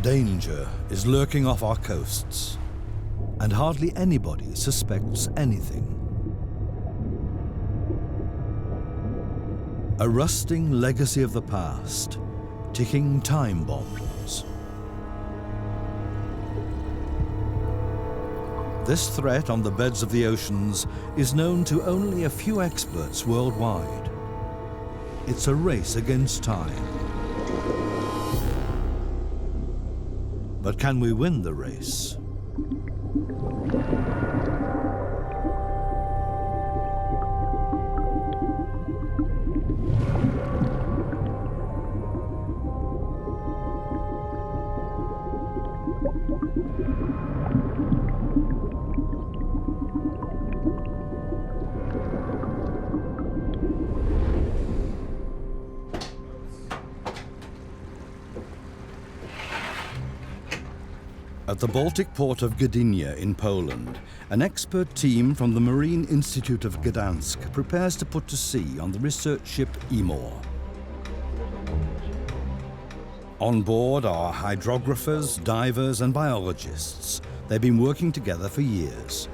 Danger is lurking off our coasts, and hardly anybody suspects anything. A rusting legacy of the past, ticking time bombs. This threat on the beds of the oceans is known to only a few experts worldwide. It's a race against time. But can we win the race? At the Baltic port of Gdynia in Poland, an expert team from the Marine Institute of Gdansk prepares to put to sea on the research ship Emor. On board are hydrographers, divers and biologists. They've been working together for years.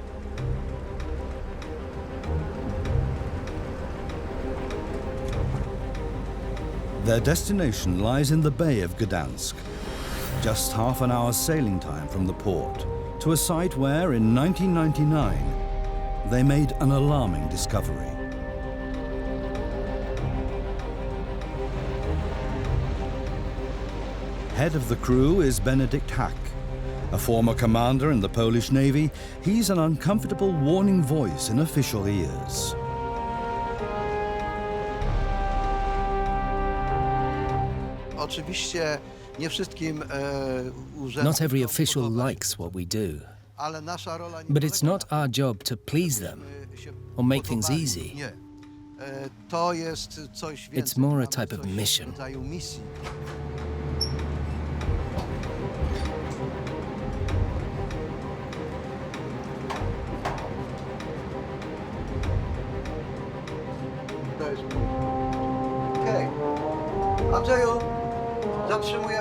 Their destination lies in the Bay of Gdansk, just half an hour's sailing time from the port, to a site where, in 1999, they made an alarming discovery. Head of the crew is Benedikt Hack, a former commander in the Polish Navy. He's an uncomfortable warning voice in official ears. Not every official likes what we do, but it's not our job to please them or make things easy. It's more a type of mission.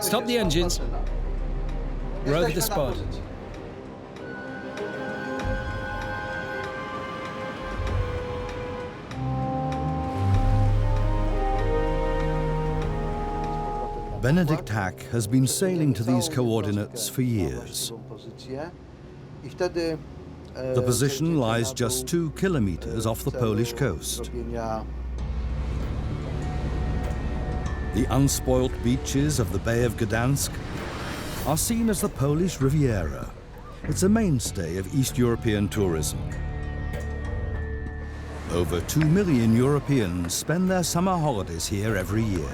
Stop the engines. We're over the spot. Benedikt Hack has been sailing to these coordinates for years. The position lies just 2 kilometers off the Polish coast. The unspoilt beaches of the Bay of Gdansk are seen as the Polish Riviera. It's a mainstay of East European tourism. Over 2 million Europeans spend their summer holidays here every year.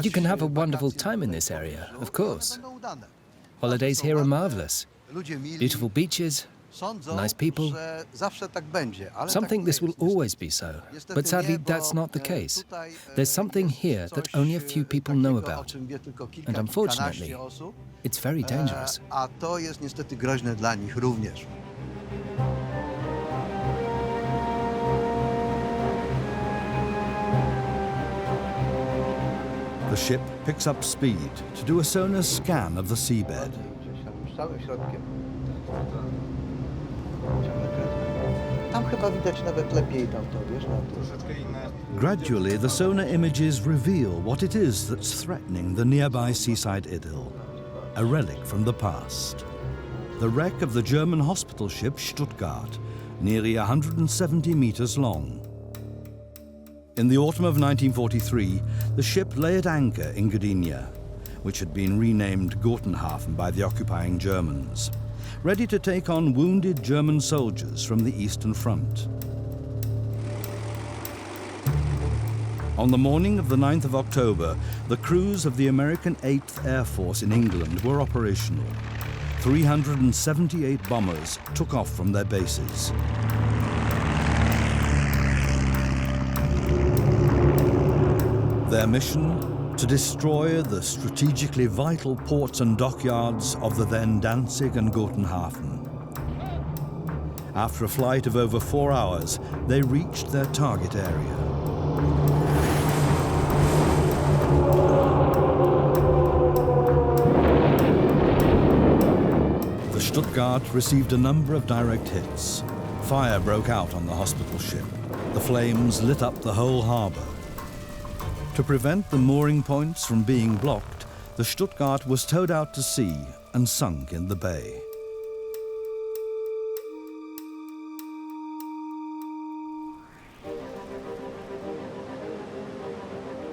You can have a wonderful time in this area, of course. Holidays here are marvelous. Beautiful beaches, nice people. Some think this will always be so, but sadly that's not the case. There's something here that only a few people know about, and unfortunately, it's very dangerous. The ship picks up speed to do a sonar scan of the seabed. Gradually, the sonar images reveal what it is that's threatening the nearby seaside idyll, a relic from the past. The wreck of the German hospital ship Stuttgart, nearly 170 meters long. In the autumn of 1943, the ship lay at anchor in Gdynia, which had been renamed Gortenhafen by the occupying Germans, ready to take on wounded German soldiers from the Eastern Front. On the morning of the 9th of October, the crews of the American 8th Air Force in England were operational. 378 bombers took off from their bases. Their mission? To destroy the strategically vital ports and dockyards of the then Danzig and Gortenhafen. After a flight of over 4 hours, they reached their target area. Stuttgart received a number of direct hits. Fire broke out on the hospital ship. The flames lit up the whole harbour. To prevent the mooring points from being blocked, the Stuttgart was towed out to sea and sunk in the bay.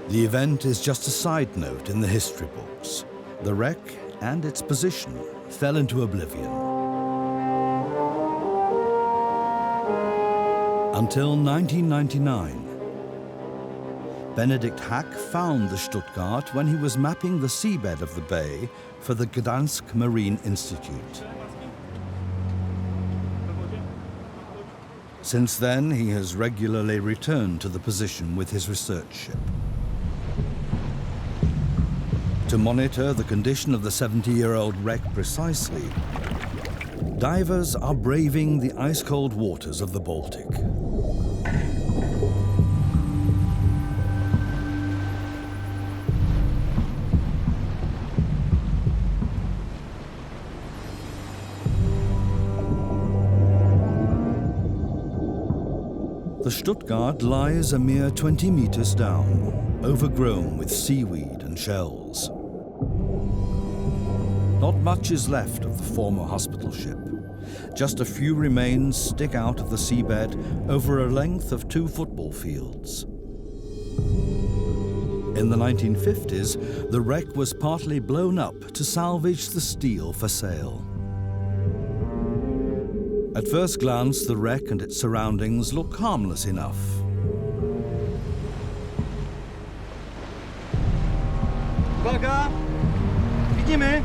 The event is just a side note in the history books. The wreck and its position fell into oblivion. Until 1999. Benedict Hack found the Stuttgart when he was mapping the seabed of the bay for the Gdansk Marine Institute. Since then, he has regularly returned to the position with his research ship. To monitor the condition of the 70-year-old wreck precisely, divers are braving the ice-cold waters of the Baltic. The Stuttgart lies a mere 20 meters down, overgrown with seaweed and shells. Not much is left of the former hospital ship. Just a few remains stick out of the seabed over a length of 2 football fields. In the 1950s, the wreck was partly blown up to salvage the steel for sale. At first glance, the wreck and its surroundings look harmless enough. Uwaga! Widzimy!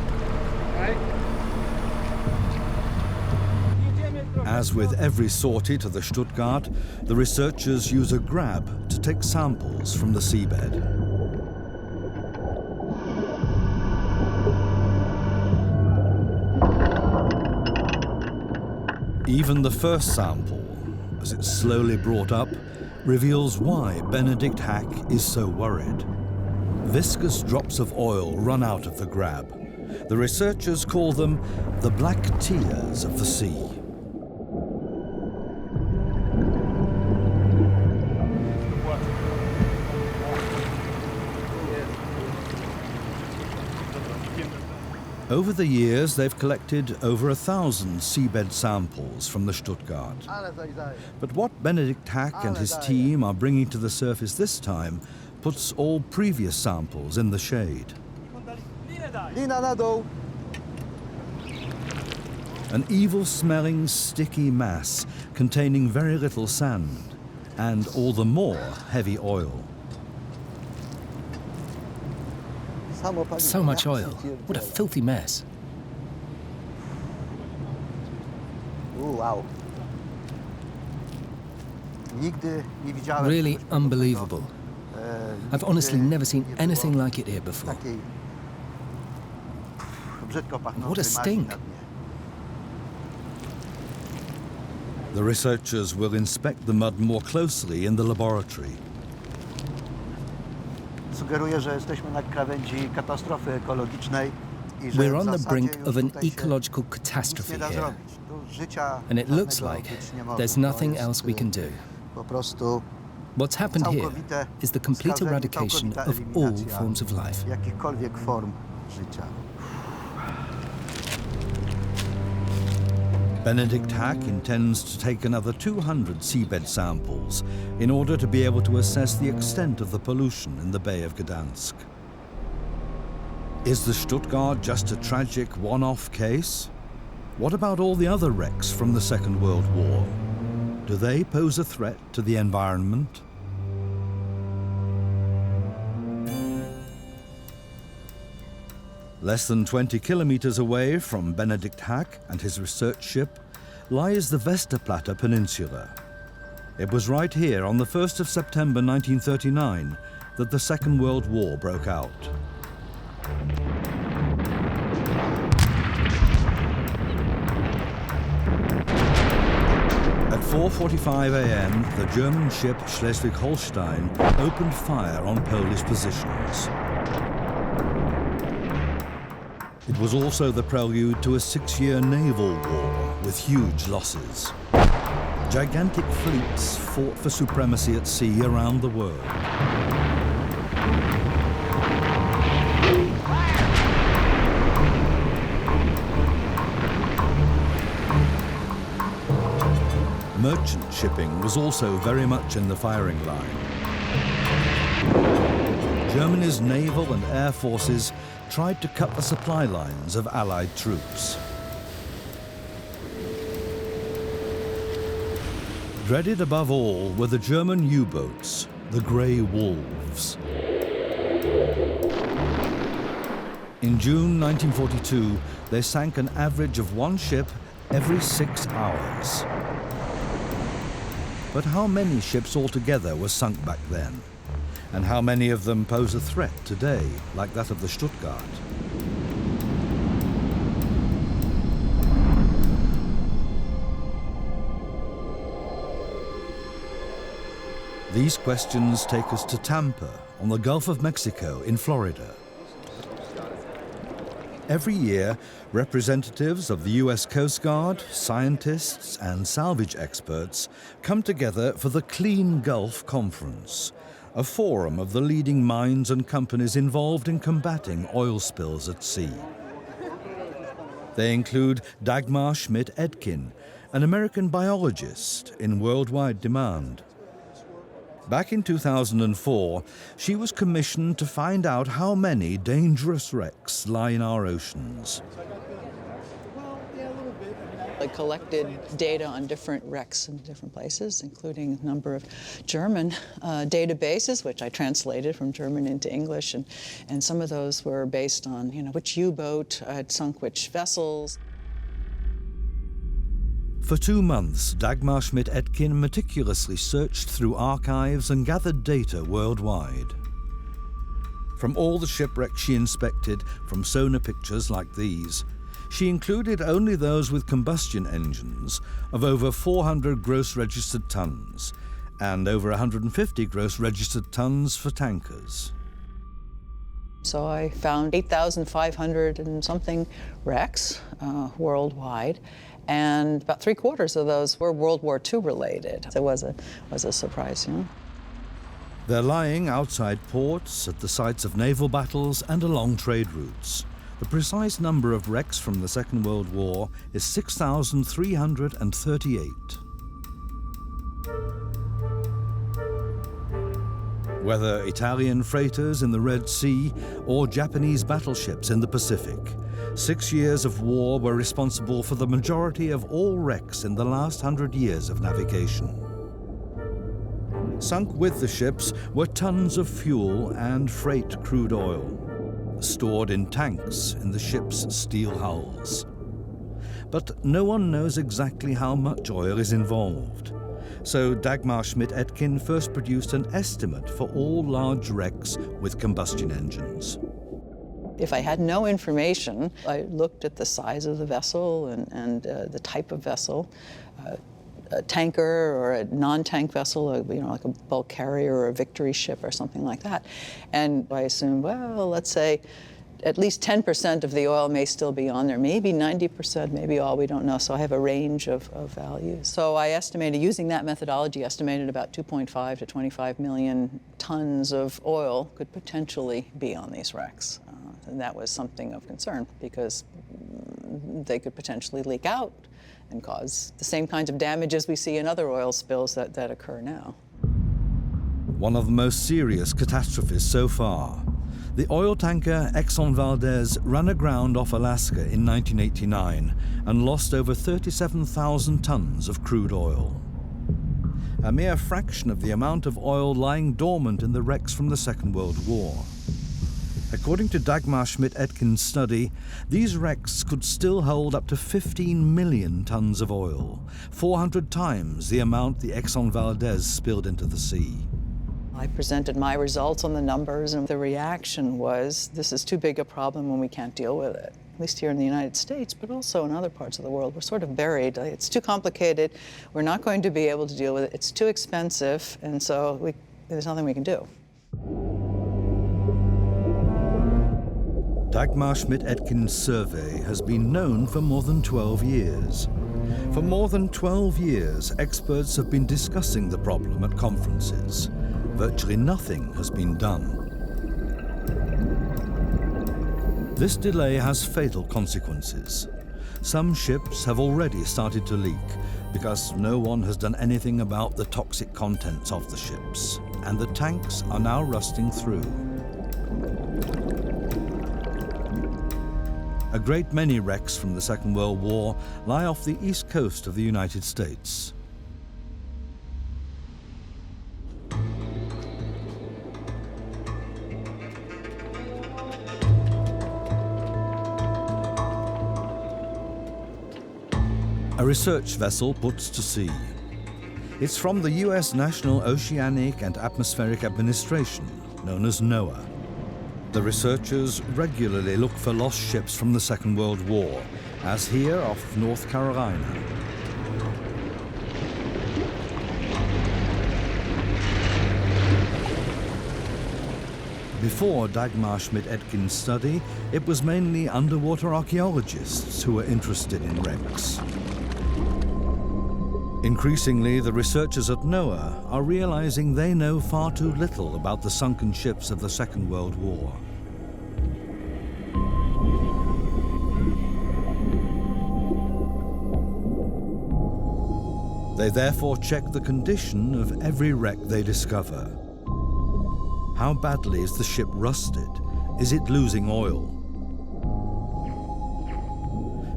As with every sortie to the Stuttgart, the researchers use a grab to take samples from the seabed. Even the first sample, as it's slowly brought up, reveals why Benedict Hack is so worried. Viscous drops of oil run out of the grab. The researchers call them the black tears of the sea. Over the years, they've collected over 1,000 seabed samples from the Stuttgart. But what Benedict Hack and his team are bringing to the surface this time puts all previous samples in the shade. An evil-smelling, sticky mass containing very little sand and all the more heavy oil. So much oil. What a filthy mess. Wow. Really unbelievable. I've honestly never seen anything like it here before. What a stink. The researchers will inspect the mud more closely in the laboratory. We're on the brink of an ecological catastrophe here, and it looks like there's nothing else we can do. What's happened here is the complete eradication of all forms of life. Benedict Hack intends to take another 200 seabed samples in order to be able to assess the extent of the pollution in the Bay of Gdansk. Is the Stuttgart just a tragic one-off case? What about all the other wrecks from the Second World War? Do they pose a threat to the environment? Less than 20 kilometers away from Benedict Hack and his research ship lies the Westerplatte Peninsula. It was right here on the 1st of September 1939 that the Second World War broke out. At 4:45 a.m., the German ship Schleswig-Holstein opened fire on Polish positions. It was also the prelude to a 6-year naval war with huge losses. Gigantic fleets fought for supremacy at sea around the world. Merchant shipping was also very much in the firing line. Germany's naval and air forces tried to cut the supply lines of Allied troops. Dreaded above all were the German U-boats, the Grey Wolves. In June 1942, they sank an average of one ship every 6 hours. But how many ships altogether were sunk back then? And how many of them pose a threat today, like that of the Stuttgart? These questions take us to Tampa, on the Gulf of Mexico in Florida. Every year, representatives of the US Coast Guard, scientists, and salvage experts come together for the Clean Gulf Conference, a forum of the leading minds and companies involved in combating oil spills at sea. They include Dagmar Schmidt-Edkin, an American biologist in worldwide demand. Back in 2004, she was commissioned to find out how many dangerous wrecks lie in our oceans. I collected data on different wrecks in different places, including a number of German databases, which I translated from German into English, and some of those were based on, which U-boat had sunk which vessels. For 2 months, Dagmar Schmidt-Edkin meticulously searched through archives and gathered data worldwide. From all the shipwrecks she inspected, from sonar pictures like these, she included only those with combustion engines of over 400 gross registered tons and over 150 gross registered tons for tankers. So I found 8,500 and something wrecks worldwide, and about 3/4 of those were World War II related. It was a surprise, They're lying outside ports, at the sites of naval battles, and along trade routes. The precise number of wrecks from the Second World War is 6,338. Whether Italian freighters in the Red Sea or Japanese battleships in the Pacific, 6 years of war were responsible for the majority of all wrecks in the last 100 years of navigation. Sunk with the ships were tons of fuel and freight crude oil, stored in tanks in the ship's steel hulls. But no one knows exactly how much oil is involved. So Dagmar Schmidt-Edkin first produced an estimate for all large wrecks with combustion engines. If I had no information, I looked at the size of the vessel and the type of vessel, a tanker or a non-tank vessel, like a bulk carrier or a Victory ship or something like that. And I assumed, well, let's say at least 10% of the oil may still be on there, maybe 90%, maybe all, we don't know. So I have a range of values. So I estimated, using that methodology, estimated about 2.5 to 25 million tons of oil could potentially be on these wrecks. And that was something of concern because they could potentially leak out and cause the same kinds of damages we see in other oil spills that occur now. One of the most serious catastrophes so far. The oil tanker Exxon Valdez ran aground off Alaska in 1989 and lost over 37,000 tons of crude oil. A mere fraction of the amount of oil lying dormant in the wrecks from the Second World War. According to Dagmar Schmidt-Edkin's study, these wrecks could still hold up to 15 million tons of oil, 400 times the amount the Exxon Valdez spilled into the sea. I presented my results on the numbers, and the reaction was, this is too big a problem and we can't deal with it. At least here in the United States, but also in other parts of the world. We're sort of buried. It's too complicated. We're not going to be able to deal with it. It's too expensive, and so there's nothing we can do. Dagmar Schmidt-Etkin's survey has been known for more than 12 years. For more than 12 years, experts have been discussing the problem at conferences. Virtually nothing has been done. This delay has fatal consequences. Some ships have already started to leak because no one has done anything about the toxic contents of the ships, and the tanks are now rusting through. A great many wrecks from the Second World War lie off the east coast of the United States. A research vessel puts to sea. It's from the US National Oceanic and Atmospheric Administration, known as NOAA. The researchers regularly look for lost ships from the Second World War, as here off North Carolina. Before Dagmar Schmidt-Etkin's study, it was mainly underwater archaeologists who were interested in wrecks. Increasingly, the researchers at NOAA are realizing they know far too little about the sunken ships of the Second World War. They therefore check the condition of every wreck they discover. How badly is the ship rusted? Is it losing oil?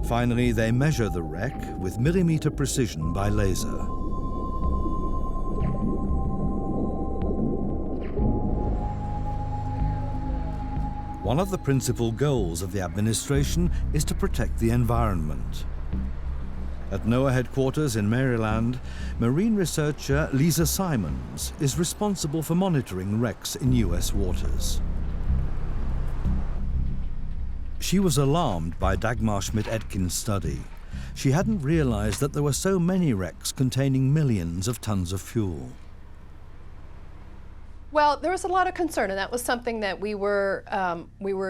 Finally, they measure the wreck with millimeter precision by laser. One of the principal goals of the administration is to protect the environment. At NOAA headquarters in Maryland, marine researcher Lisa Simons is responsible for monitoring wrecks in US waters. She was alarmed by Dagmar Schmidt-Etkin's study. She hadn't realized that there were so many wrecks containing millions of tons of fuel. Well, there was a lot of concern, and that was something that we were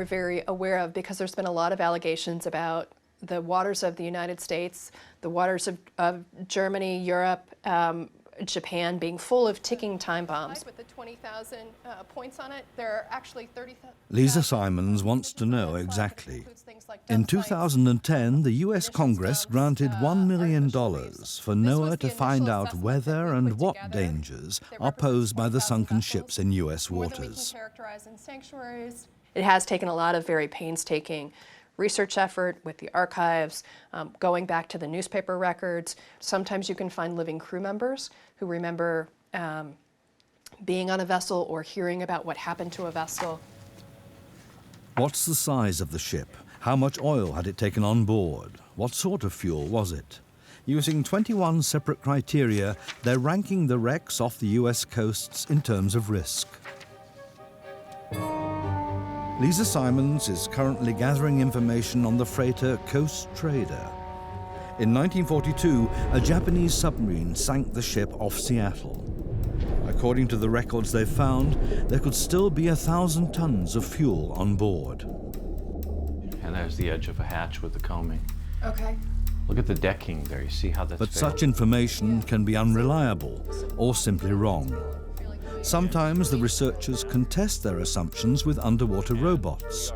very aware of, because there's been a lot of allegations about the waters of the United States, the waters of Germany, Europe, Japan being full of ticking time bombs. With the 20,000 points on it, there are actually 30,000. Lisa Simons wants to know exactly. In 2010, the US Congress granted $1 million for NOAA to find out whether and what dangers are posed by the sunken ships in US waters. It has taken a lot of very painstaking research effort with the archives, going back to the newspaper records. Sometimes you can find living crew members who remember being on a vessel or hearing about what happened to a vessel. What's the size of the ship? How much oil had it taken on board? What sort of fuel was it? Using 21 separate criteria, they're ranking the wrecks off the US coasts in terms of risk. Lisa Simons is currently gathering information on the freighter Coast Trader. In 1942, a Japanese submarine sank the ship off Seattle. According to the records they've found, there could still be 1,000 tons of fuel on board. And there's the edge of a hatch with the combing. Okay. Look at the decking there. You see how that's But failed? such information can be unreliable or simply wrong. Sometimes the researchers contest their assumptions with underwater robots.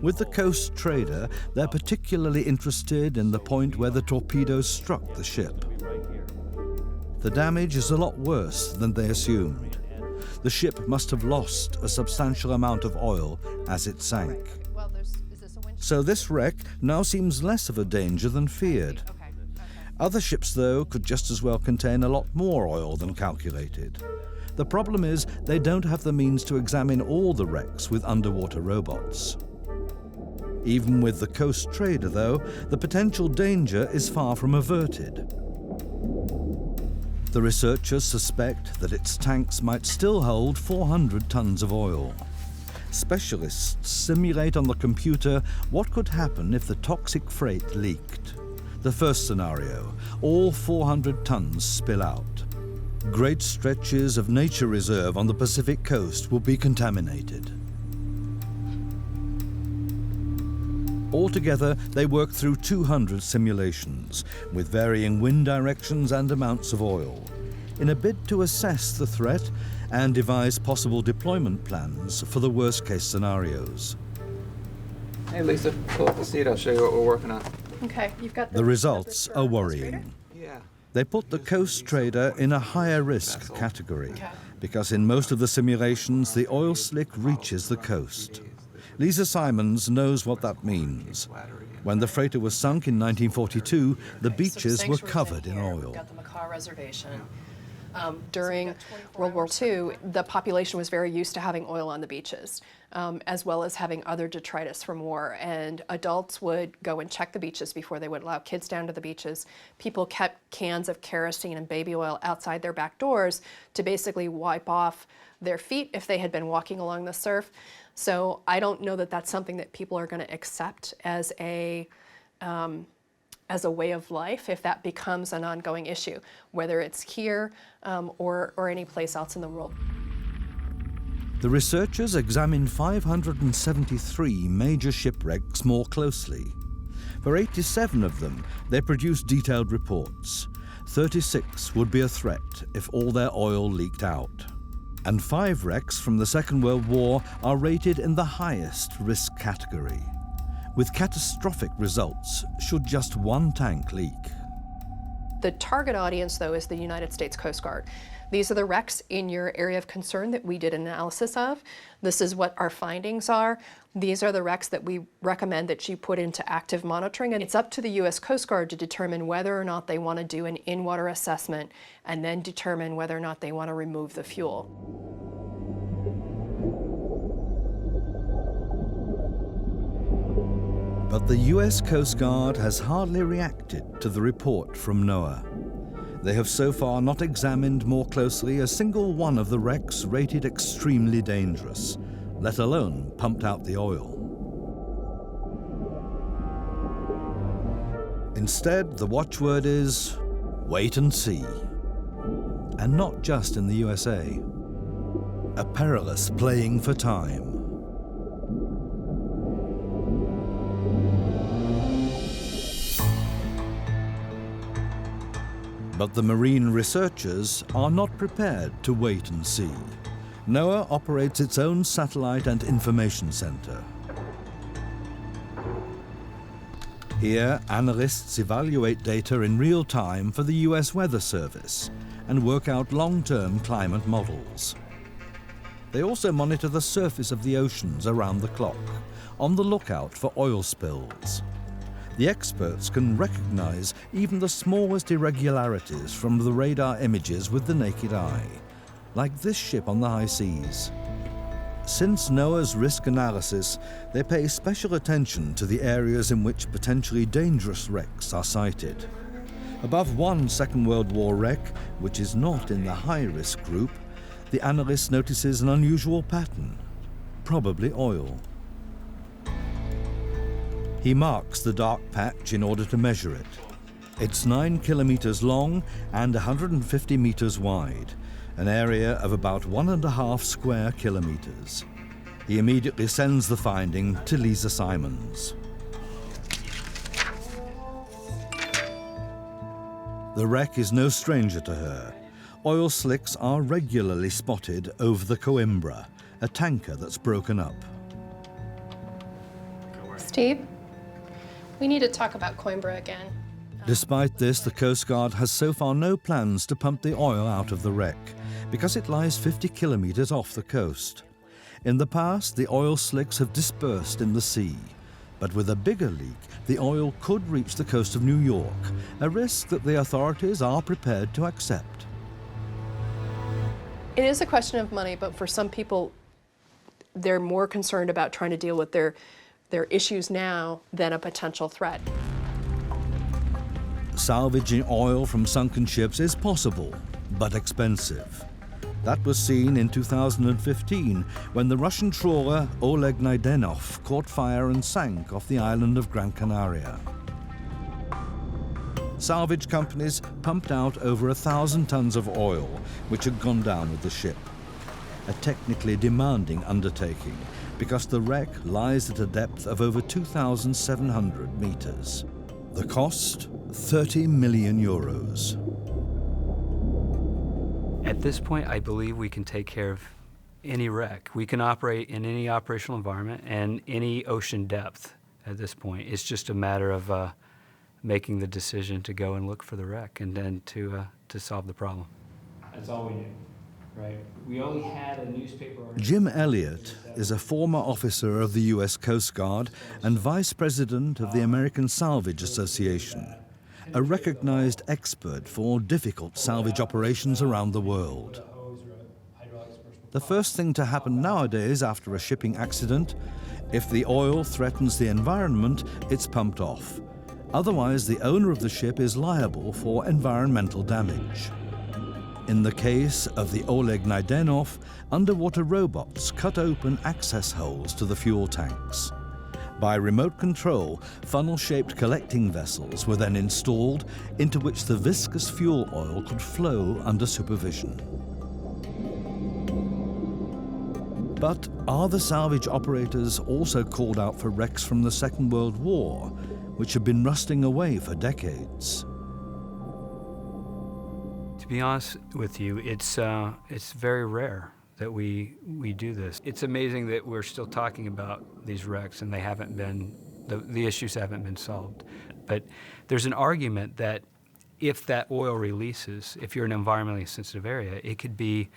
With the Coast Trader, they're particularly interested in the point where the torpedoes struck the ship. The damage is a lot worse than they assumed. The ship must have lost a substantial amount of oil as it sank. So this wreck now seems less of a danger than feared. Other ships, though, could just as well contain a lot more oil than calculated. The problem is they don't have the means to examine all the wrecks with underwater robots. Even with the Coast Trader, though, the potential danger is far from averted. The researchers suspect that its tanks might still hold 400 tons of oil. Specialists simulate on the computer what could happen if the toxic freight leaked. The first scenario, all 400 tons spill out. Great stretches of nature reserve on the Pacific coast will be contaminated. Altogether, they worked through 200 simulations, with varying wind directions and amounts of oil, in a bid to assess the threat and devise possible deployment plans for the worst-case scenarios. Hey Lisa, pull up the seat, I'll show you what we're working on. Okay, you've got The results are worrying. Yeah. They put the coast trader in a higher risk category, because in most of the simulations, the oil slick reaches the coast. Lisa Simons knows what that means. When the freighter was sunk in 1942, the beaches were covered in oil. Got the Macaw Reservation. During World War II, the population was very used to having oil on the beaches, as well as having other detritus from war. And adults would go and check the beaches before they would allow kids down to the beaches. People kept cans of kerosene and baby oil outside their back doors to basically wipe off their feet if they had been walking along the surf. So I don't know that that's something that people are going to accept as a way of life if that becomes an ongoing issue, whether it's here or any place else in the world. The researchers examined 573 major shipwrecks more closely. For 87 of them, they produced detailed reports. 36 would be a threat if all their oil leaked out. And 5 wrecks from the Second World War are rated in the highest risk category, with catastrophic results should just one tank leak. The target audience, though, is the United States Coast Guard. These are the wrecks in your area of concern that we did an analysis of. This is what our findings are. These are the wrecks that we recommend that you put into active monitoring, and it's up to the U.S. Coast Guard to determine whether or not they want to do an in-water assessment and then determine whether or not they want to remove the fuel. But the US Coast Guard has hardly reacted to the report from NOAA. They have so far not examined more closely a single one of the wrecks rated extremely dangerous, let alone pumped out the oil. Instead, the watchword is wait and see. And not just in the USA. A perilous playing for time. But the marine researchers are not prepared to wait and see. NOAA operates its own satellite and information center. Here, analysts evaluate data in real time for the US Weather Service and work out long-term climate models. They also monitor the surface of the oceans around the clock, on the lookout for oil spills. The experts can recognize even the smallest irregularities from the radar images with the naked eye, like this ship on the high seas. Since NOAA's risk analysis, they pay special attention to the areas in which potentially dangerous wrecks are sighted. Above one Second World War wreck, which is not in the high-risk group, the analyst notices an unusual pattern, probably oil. He marks the dark patch in order to measure it. It's 9 kilometers long and 150 meters wide, an area of about 1.5 square kilometers. He immediately sends the finding to Lisa Simons. The wreck is no stranger to her. Oil slicks are regularly spotted over the Coimbra, a tanker that's broken up. Steve, we need to talk about Coimbra again. Despite this, the Coast Guard has so far no plans to pump the oil out of the wreck, because it lies 50 kilometers off the coast. In the past, the oil slicks have dispersed in the sea, but with a bigger leak, the oil could reach the coast of New York, a risk that the authorities are prepared to accept. It is a question of money, but for some people, they're more concerned about trying to deal with their issues now than a potential threat. Salvaging oil from sunken ships is possible, but expensive. That was seen in 2015 when the Russian trawler Oleg Naidenov caught fire and sank off the island of Gran Canaria. Salvage companies pumped out over 1,000 tons of oil, which had gone down with the ship. A technically demanding undertaking, because the wreck lies at a depth of over 2,700 meters. The cost, 30 million euros. At this point, I believe we can take care of any wreck. We can operate in any operational environment and any ocean depth at this point. It's just a matter of making the decision to go and look for the wreck and then to solve the problem. That's all we knew, right? We only had a newspaper article. Jim Elliott is a former officer of the US Coast Guard and vice president of the American Salvage Association, a recognized expert for difficult salvage operations around the world. The first thing to happen nowadays after a shipping accident, if the oil threatens the environment, it's pumped off. Otherwise, the owner of the ship is liable for environmental damage. In the case of the Oleg Naidenov, underwater robots cut open access holes to the fuel tanks. By remote control, funnel-shaped collecting vessels were then installed into which the viscous fuel oil could flow under supervision. But are the salvage operators also called out for wrecks from the Second World War, which have been rusting away for decades? To be honest with you, it's very rare that we do this. It's amazing that we're still talking about these wrecks and they haven't been, the issues haven't been solved. But there's an argument that if that oil releases, if you're in an environmentally sensitive area, it could be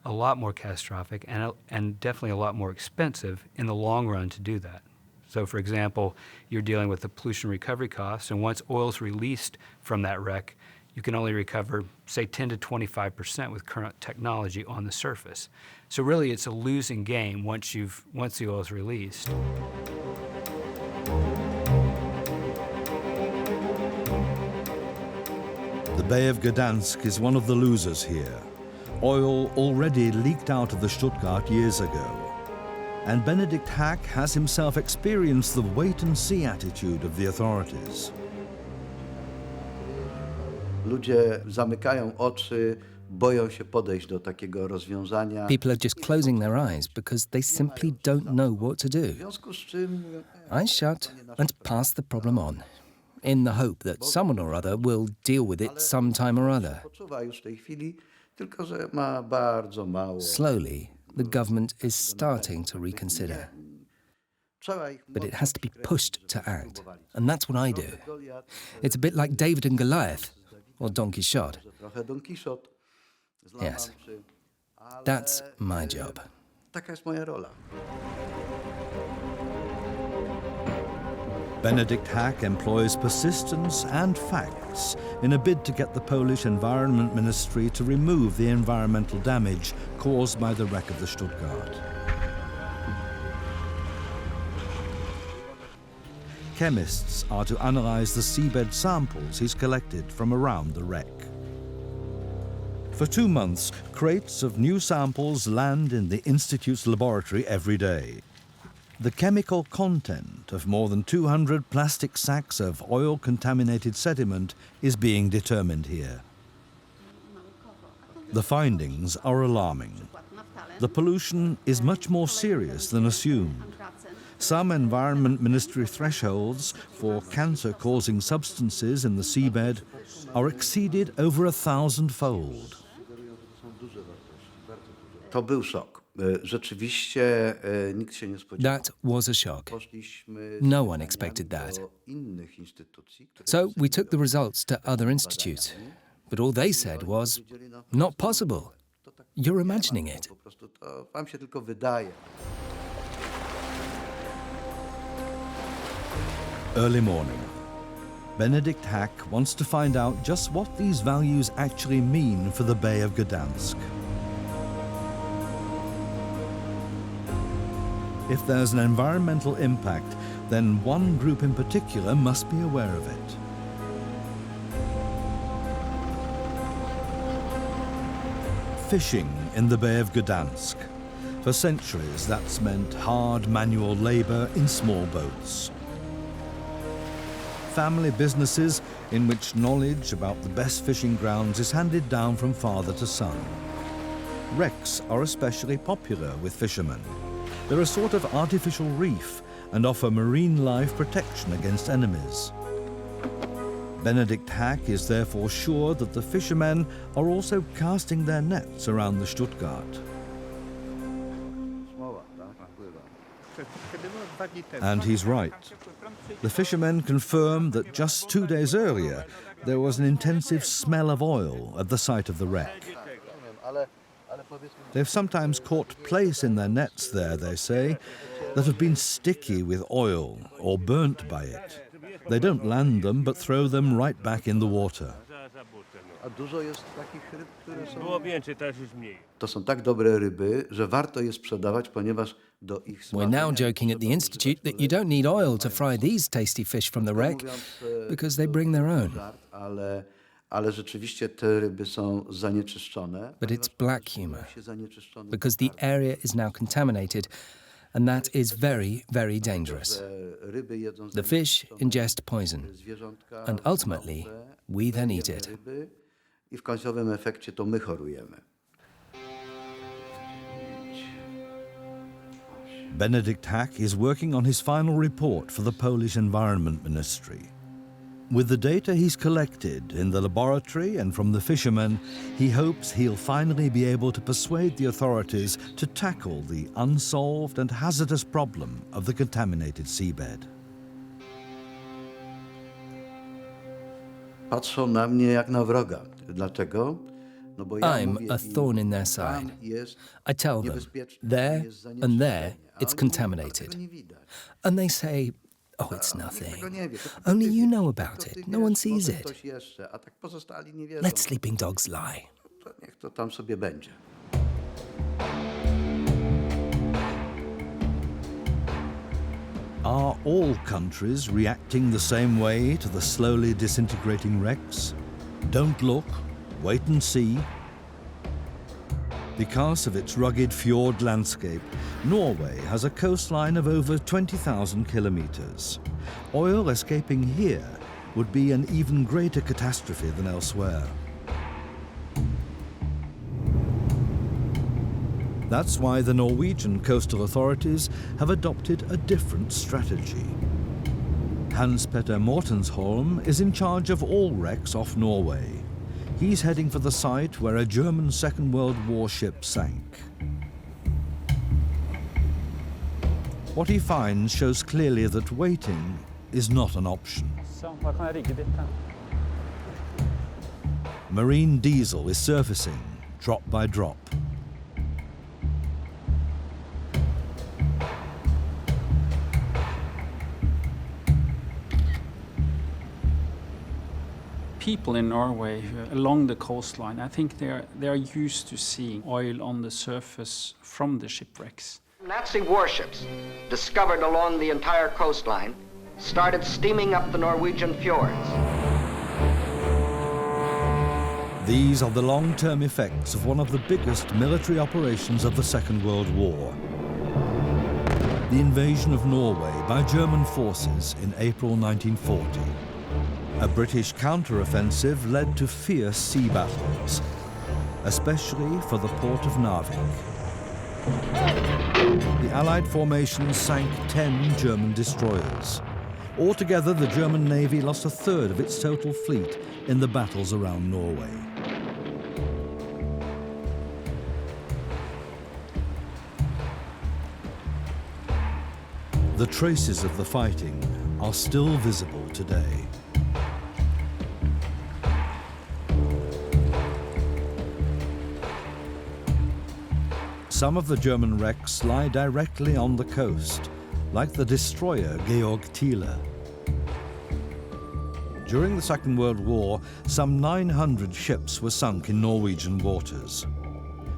a lot more catastrophic and definitely a lot more expensive in the long run to do that. So for example, you're dealing with the pollution recovery costs, and once oil's released from that wreck, you can only recover, say, 10 to 25% with current technology on the surface. So really, it's a losing game once the oil is released. The Bay of Gdansk is one of the losers here. Oil already leaked out of the Stuttgart years ago. And Benedikt Hack has himself experienced the wait-and-see attitude of the authorities. Ludzie zamykają oczy, boją się podejść do takiego rozwiązania. People are just closing their eyes because they simply don't know what to do. I shut and pass the problem on, in the hope that someone or other will deal with it sometime or other. Slowly, the government is starting to reconsider. But it has to be pushed to act, and that's what I do. It's a bit like David and Goliath, or Don Quixote. Yes, that's my job. Benedikt Hack employs persistence and facts in a bid to get the Polish Environment Ministry to remove the environmental damage caused by the wreck of the Stuttgart. Chemists are to analyze the seabed samples he's collected from around the wreck. For 2 months, crates of new samples land in the Institute's laboratory every day. The chemical content of more than 200 plastic sacks of oil-contaminated sediment is being determined here. The findings are alarming. The pollution is much more serious than assumed. Some Environment Ministry thresholds for cancer-causing substances in the seabed are exceeded over 1,000-fold. To był szok. Rzeczywiście nikt się nie spodziewał. That was a shock. No one expected that. So we took the results to other institutes, but all they said was, not possible. You're imagining it. Wam się tylko wydaje. Early morning. Benedikt Hack wants to find out just what these values actually mean for the Bay of Gdansk. If there's an environmental impact, then one group in particular must be aware of it. Fishing in the Bay of Gdansk. For centuries, that's meant hard manual labor in small boats. Family businesses in which knowledge about the best fishing grounds is handed down from father to son. Wrecks are especially popular with fishermen. They're a sort of artificial reef and offer marine life protection against enemies. Benedict Hack is therefore sure that the fishermen are also casting their nets around the Stuttgart. And he's right. The fishermen confirm that just 2 days earlier, there was an intensive smell of oil at the site of the wreck. They've sometimes caught plaice in their nets there, they say, that have been sticky with oil or burnt by it. They don't land them, but throw them right back in the water. To są tak dobre ryby, że warto je sprzedawać, ponieważ do ich We're now joking at the Institute that you don't need oil to fry these tasty fish from the wreck, because they bring their own. Ale rzeczywiście te ryby są zanieczyszczone. But it's black humor, because the area is now contaminated, and that is very, very dangerous. The fish ingest poison, and ultimately, we then eat it. I w końcowym efekcie to my chorujemy. Benedict Hack is working on his final report for the Polish Environment Ministry. With the data he's collected in the laboratory and from the fishermen, he hopes he'll finally be able to persuade the authorities to tackle the unsolved and hazardous problem of the contaminated seabed. Patrzą na mnie jak na wroga. Dlaczego? No bo ja I'm a thorn in their side. I tell them, there and there, it's contaminated. And they say, oh, it's nothing. Only you know about it. No one sees it. Let sleeping dogs lie. Niech to tam sobie będzie. Are all countries reacting the same way to the slowly disintegrating wrecks? Don't look, wait and see. Because of its rugged fjord landscape, Norway has a coastline of over 20,000 kilometers. Oil escaping here would be an even greater catastrophe than elsewhere. That's why the Norwegian coastal authorities have adopted a different strategy. Hans-Petter Mortensholm is in charge of all wrecks off Norway. He's heading for the site where a German Second World War ship sank. What he finds shows clearly that waiting is not an option. Marine diesel is surfacing, drop by drop. People in Norway along the coastline, I think they are used to seeing oil on the surface from the shipwrecks. Nazi warships discovered along the entire coastline started steaming up the Norwegian fjords. These are the long-term effects of one of the biggest military operations of the Second World War. The invasion of Norway by German forces in April 1940. A British counter-offensive led to fierce sea battles, especially for the port of Narvik. The Allied formations sank 10 German destroyers. Altogether, the German Navy lost a third of its total fleet in the battles around Norway. The traces of the fighting are still visible today. Some of the German wrecks lie directly on the coast, like the destroyer Georg Thiele. During the Second World War, some 900 ships were sunk in Norwegian waters.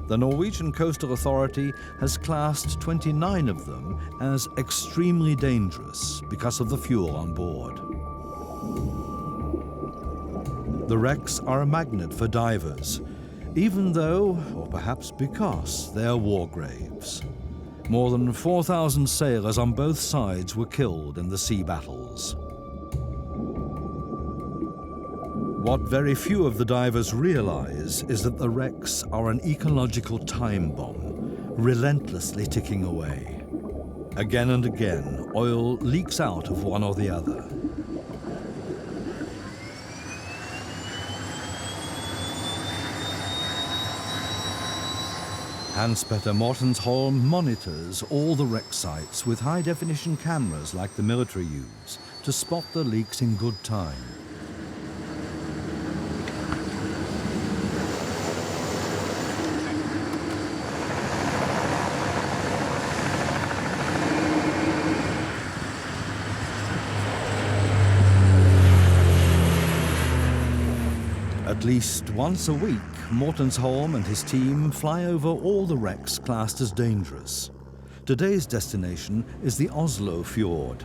The Norwegian Coastal Authority has classed 29 of them as extremely dangerous because of the fuel on board. The wrecks are a magnet for divers, even though, or perhaps because, they are war graves. More than 4,000 sailors on both sides were killed in the sea battles. What very few of the divers realize is that the wrecks are an ecological time bomb, relentlessly ticking away. Again and again, oil leaks out of one or the other. Hans-Petter Mortensholm monitors all the wreck sites with high-definition cameras like the military use to spot the leaks in good time. At least once a week, Mortensholm and his team fly over all the wrecks classed as dangerous. Today's destination is the Oslo Fjord.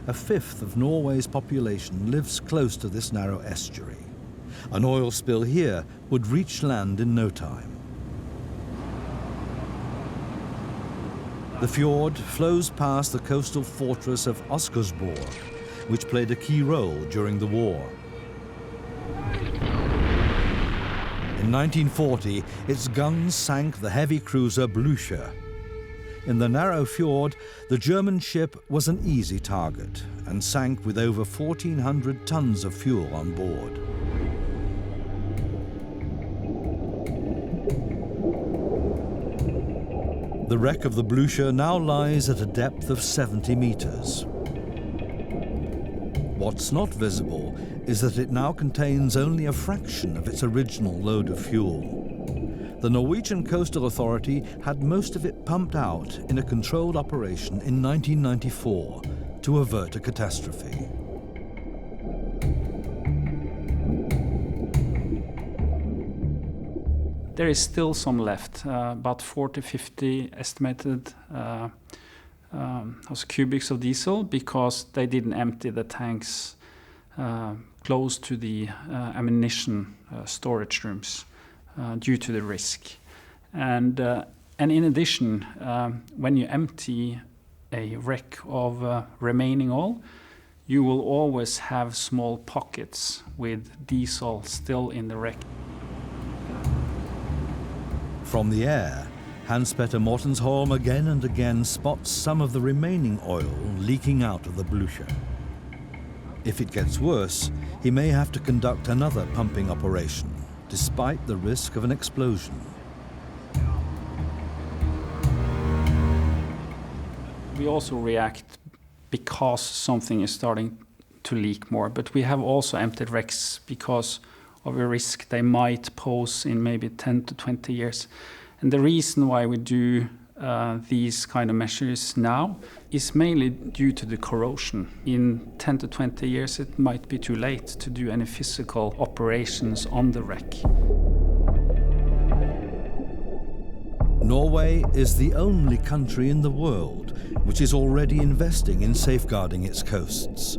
A fifth of Norway's population lives close to this narrow estuary. An oil spill here would reach land in no time. The fjord flows past the coastal fortress of Oscarsborg, which played a key role during the war. In 1940, its guns sank the heavy cruiser Blücher. In the narrow fjord, the German ship was an easy target and sank with over 1,400 tons of fuel on board. The wreck of the Blücher now lies at a depth of 70 meters. What's not visible is that it now contains only a fraction of its original load of fuel. The Norwegian Coastal Authority had most of it pumped out in a controlled operation in 1994 to avert a catastrophe. There is still some left, about 40-50 estimated cubics of diesel, because they didn't empty the tanks close to the ammunition storage rooms due to the risk. And in addition, when you empty a wreck of remaining oil, you will always have small pockets with diesel still in the wreck. From the air, Hans-Petter Mortensholm again and again spots some of the remaining oil leaking out of the Blücher. If it gets worse, he may have to conduct another pumping operation, despite the risk of an explosion. We also react because something is starting to leak more, but we have also emptied wrecks because of a risk they might pose in maybe 10 to 20 years. And the reason why we do these kind of measures now is mainly due to the corrosion. In 10 to 20 years, it might be too late to do any physical operations on the wreck. Norway is the only country in the world which is already investing in safeguarding its coasts.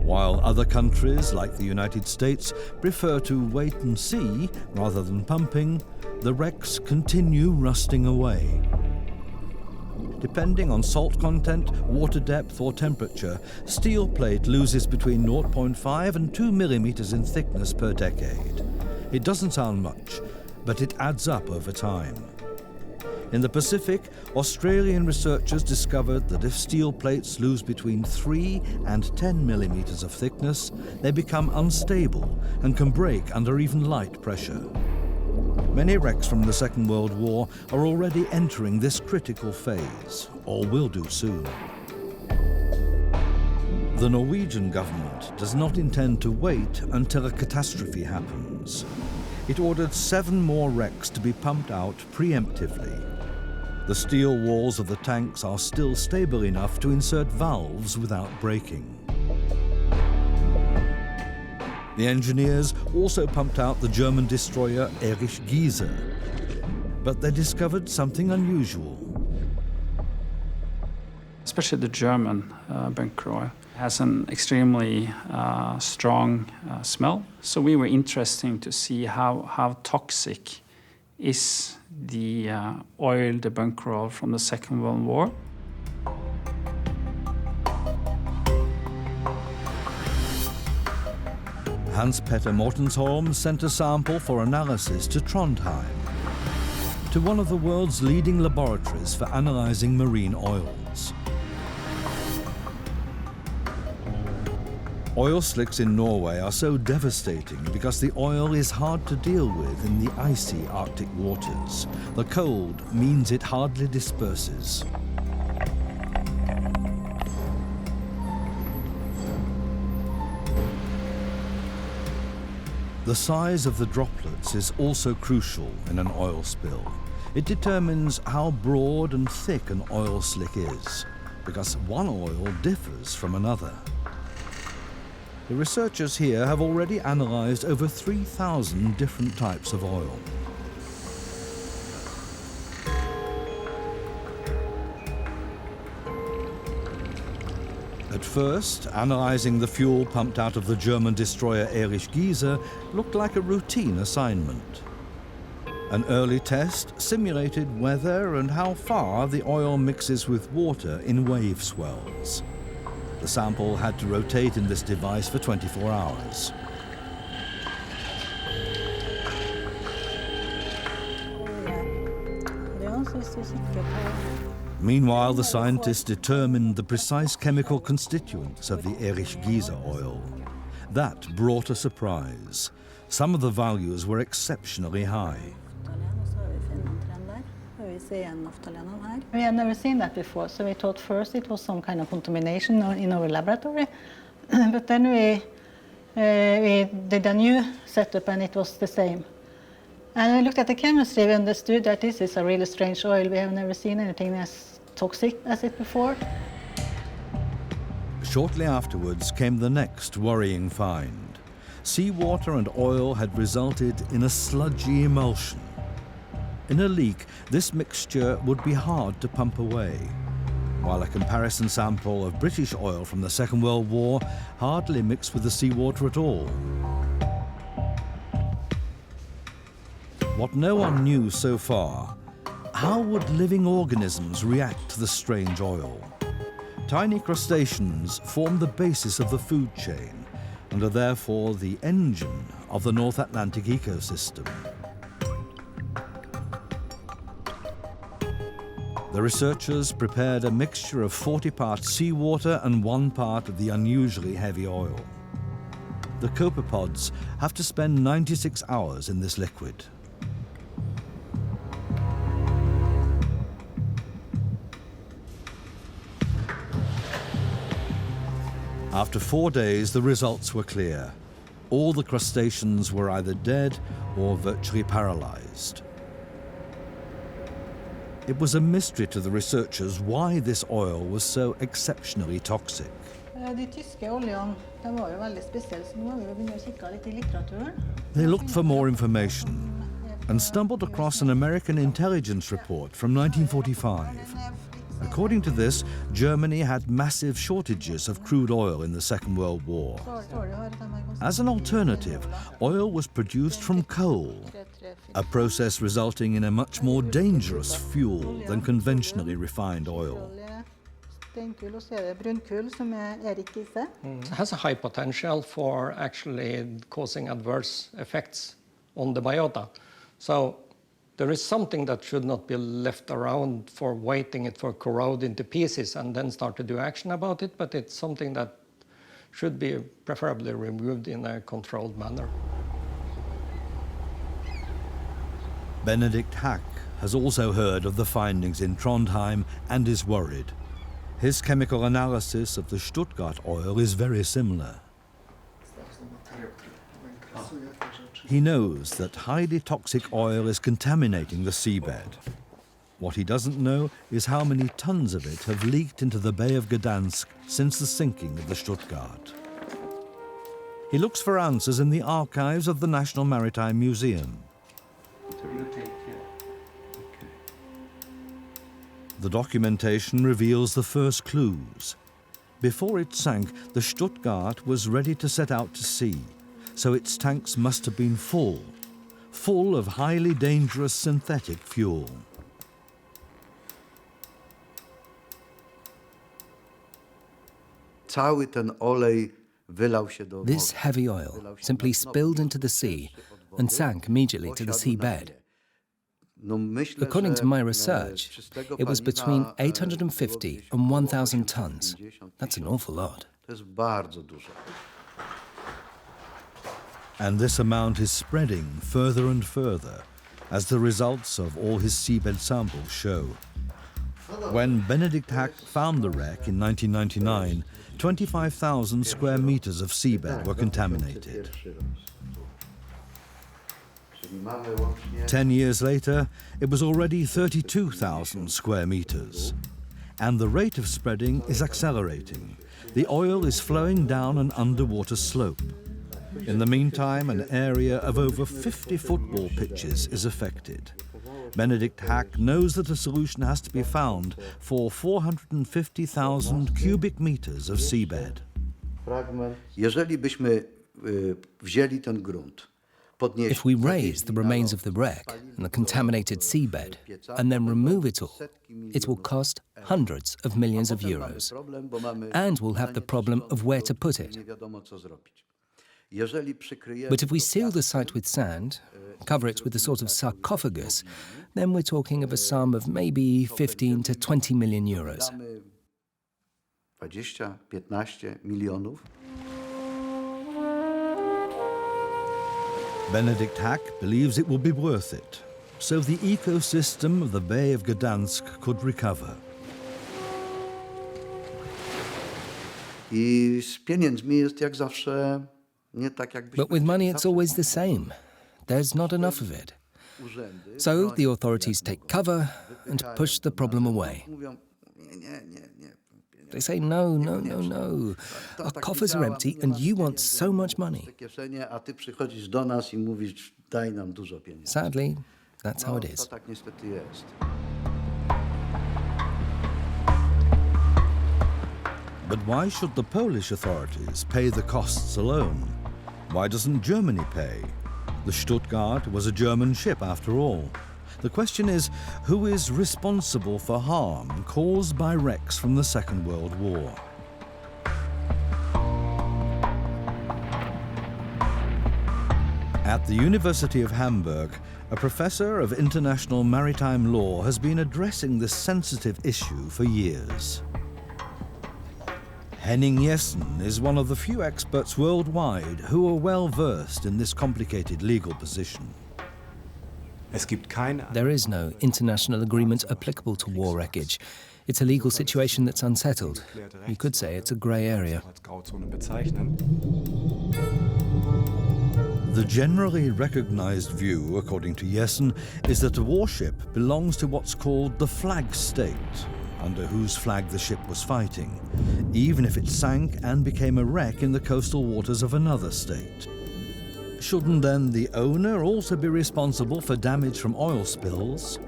While other countries, like the United States, prefer to wait and see rather than pumping, the wrecks continue rusting away. Depending on salt content, water depth or temperature, steel plate loses between 0.5 and 2 millimeters in thickness per decade. It doesn't sound much, but it adds up over time. In the Pacific, Australian researchers discovered that if steel plates lose between 3 and 10 millimeters of thickness, they become unstable and can break under even light pressure. Many wrecks from the Second World War are already entering this critical phase, or will do soon. The Norwegian government does not intend to wait until a catastrophe happens. It ordered 7 more wrecks to be pumped out preemptively. The steel walls of the tanks are still stable enough to insert valves without breaking. The engineers also pumped out the German destroyer Erich Giese, but they discovered something unusual. Especially the German bunker oil has an extremely strong smell. So we were interested to see how toxic is the oil, the bunker oil from the Second World War. Hans-Petter Mortensholm sent a sample for analysis to Trondheim, to one of the world's leading laboratories for analyzing marine oils. Oil slicks in Norway are so devastating because the oil is hard to deal with in the icy Arctic waters. The cold means it hardly disperses. The size of the droplets is also crucial in an oil spill. It determines how broad and thick an oil slick is, because one oil differs from another. The researchers here have already analysed over 3,000 different types of oil. At first, analysing the fuel pumped out of the German destroyer Erich Giese looked like a routine assignment. An early test simulated whether and how far the oil mixes with water in wave swells. The sample had to rotate in this device for 24 hours. Meanwhile, the scientists determined the precise chemical constituents of the Erich Giese oil. That brought a surprise. Some of the values were exceptionally high. We had never seen that before, so we thought first it was some kind of contamination in our laboratory. But then we did a new setup and it was the same. And we looked at the chemistry, we understood that this is a really strange oil. We have never seen anything as toxic as it before. Shortly afterwards came the next worrying find. Seawater and oil had resulted in a sludgy emulsion. In a leak, this mixture would be hard to pump away, while a comparison sample of British oil from the Second World War hardly mixed with the seawater at all. What no one knew so far, how would living organisms react to the strange oil? Tiny crustaceans form the basis of the food chain and are therefore the engine of the North Atlantic ecosystem. The researchers prepared a mixture of 40 parts seawater and 1 part of the unusually heavy oil. The copepods have to spend 96 hours in this liquid. After 4 days, the results were clear. All the crustaceans were either dead or virtually paralyzed. It was a mystery to the researchers why this oil was so exceptionally toxic. They looked for more information and stumbled across an American intelligence report from 1945. According to this, Germany had massive shortages of crude oil in the Second World War. As an alternative, oil was produced from coal, a process resulting in a much more dangerous fuel than conventionally refined oil. It has a high potential for actually causing adverse effects on the biota. So there is something that should not be left around for waiting it for corrode into pieces and then start to do action about it, but it's something that should be preferably removed in a controlled manner. Benedict Hack has also heard of the findings in Trondheim and is worried. His chemical analysis of the Stuttgart oil is very similar. He knows that highly toxic oil is contaminating the seabed. What he doesn't know is how many tons of it have leaked into the Bay of Gdansk since the sinking of the Stuttgart. He looks for answers in the archives of the National Maritime Museum. The documentation reveals the first clues. Before it sank, the Stuttgart was ready to set out to sea, so its tanks must have been full of highly dangerous synthetic fuel. This heavy oil simply spilled into the sea and sank immediately to the seabed. According to my research, it was between 850 and 1,000 tons. That's an awful lot. And this amount is spreading further and further, as the results of all his seabed samples show. When Benedict Hack found the wreck in 1999, 25,000 square meters of seabed were contaminated. 10 years later, it was already 32,000 square meters. And the rate of spreading is accelerating. The oil is flowing down an underwater slope. In the meantime, an area of over 50 football pitches is affected. Benedict Hack knows that a solution has to be found for 450,000 cubic meters of seabed. Jeżeli byśmy wzięli ten grunt, if we raise the remains of the wreck and the contaminated seabed and then remove it all, it will cost hundreds of millions of euros. And we'll have the problem of where to put it. But if we seal the site with sand, cover it with a sort of sarcophagus, then we're talking of a sum of maybe 15 to 20 million euros. 20–15 milionów. Benedict Hack believes it will be worth it, so the ecosystem of the Bay of Gdansk could recover. I z pieniędzmi jest jak zawsze nie tak, jakbyśmy. But with money it's always the same. There's not enough of it. So the authorities take cover and push the problem away. They say, no, no, no, no. Our coffers are empty and you want so much money. Sadly, that's how it is. But why should the Polish authorities pay the costs alone? Why doesn't Germany pay? The Stuttgart was a German ship after all. The question is, who is responsible for harm caused by wrecks from the Second World War? At the University of Hamburg, a professor of international maritime law has been addressing this sensitive issue for years. Henning Jessen is one of the few experts worldwide who are well versed in this complicated legal position. There is no international agreement applicable to war wreckage. It's a legal situation that's unsettled. You could say it's a grey area. The generally recognized view, according to Jessen, is that a warship belongs to what's called the flag state, under whose flag the ship was fighting, even if it sank and became a wreck in the coastal waters of another state. Shouldn't then the owner also be responsible for damage from oil spills?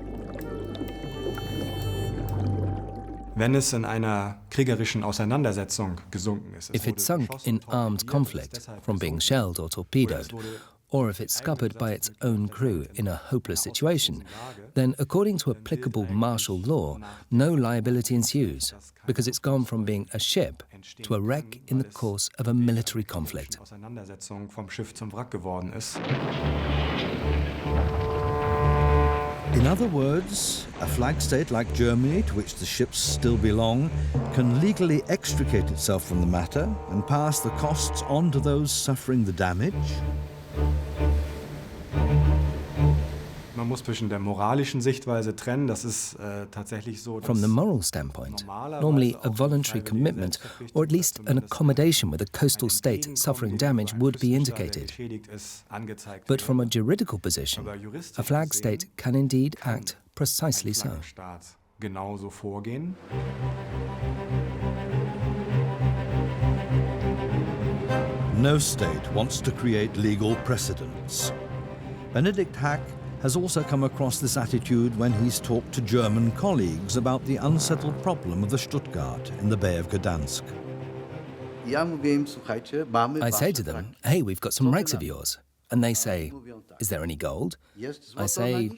If it sunk in armed conflict, from being shelled or torpedoed, or if it's scuppered by its own crew in a hopeless situation, then according to applicable martial law, no liability ensues, because it's gone from being a ship to a wreck in the course of a military conflict. In other words, a flag state like Germany, to which the ships still belong, can legally extricate itself from the matter and pass the costs on to those suffering the damage? From the moral standpoint, normally a voluntary commitment, or at least an accommodation with a coastal state suffering damage would be indicated. But from a juridical position, a flag state can indeed act precisely so. No state wants to create legal precedents. Benedict Hack has also come across this attitude when he's talked to German colleagues about the unsettled problem of the Stuttgart in the Bay of Gdansk. I say to them, hey, we've got some wrecks of yours. And they say, is there any gold? I say,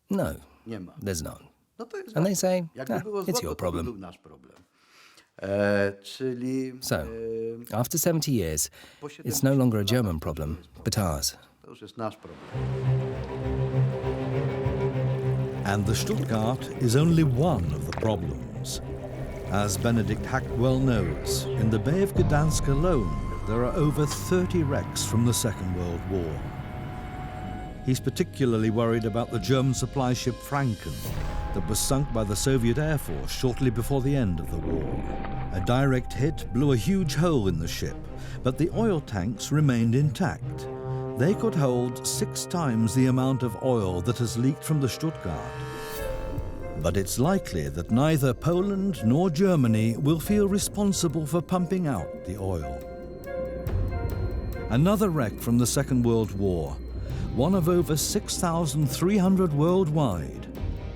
no, there's none. And they say, it's your problem. So, after 70 years, it's no longer a German problem, but ours. And the Stuttgart is only one of the problems. As Benedict Hack well knows, in the Bay of Gdansk alone, there are over 30 wrecks from the Second World War. He's particularly worried about the German supply ship Franken that was sunk by the Soviet Air Force shortly before the end of the war. A direct hit blew a huge hole in the ship, but the oil tanks remained intact. They could hold 6 times the amount of oil that has leaked from the Stuttgart. But it's likely that neither Poland nor Germany will feel responsible for pumping out the oil. Another wreck from the Second World War, one of over 6,300 worldwide,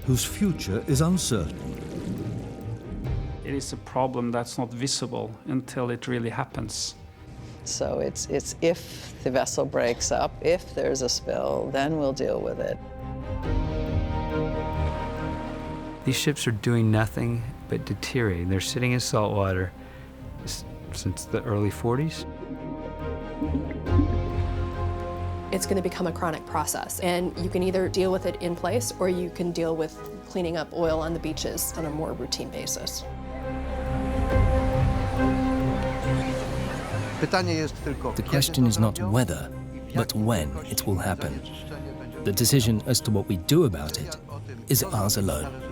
whose future is uncertain. It is a problem that's not visible until it really happens. So it's if the vessel breaks up, if there's a spill, then we'll deal with it. These ships are doing nothing but deteriorating. They're sitting in salt water since the early 40s. It's going to become a chronic process, and you can either deal with it in place or you can deal with cleaning up oil on the beaches on a more routine basis. The question is not whether, but when it will happen. The decision as to what we do about it is ours alone.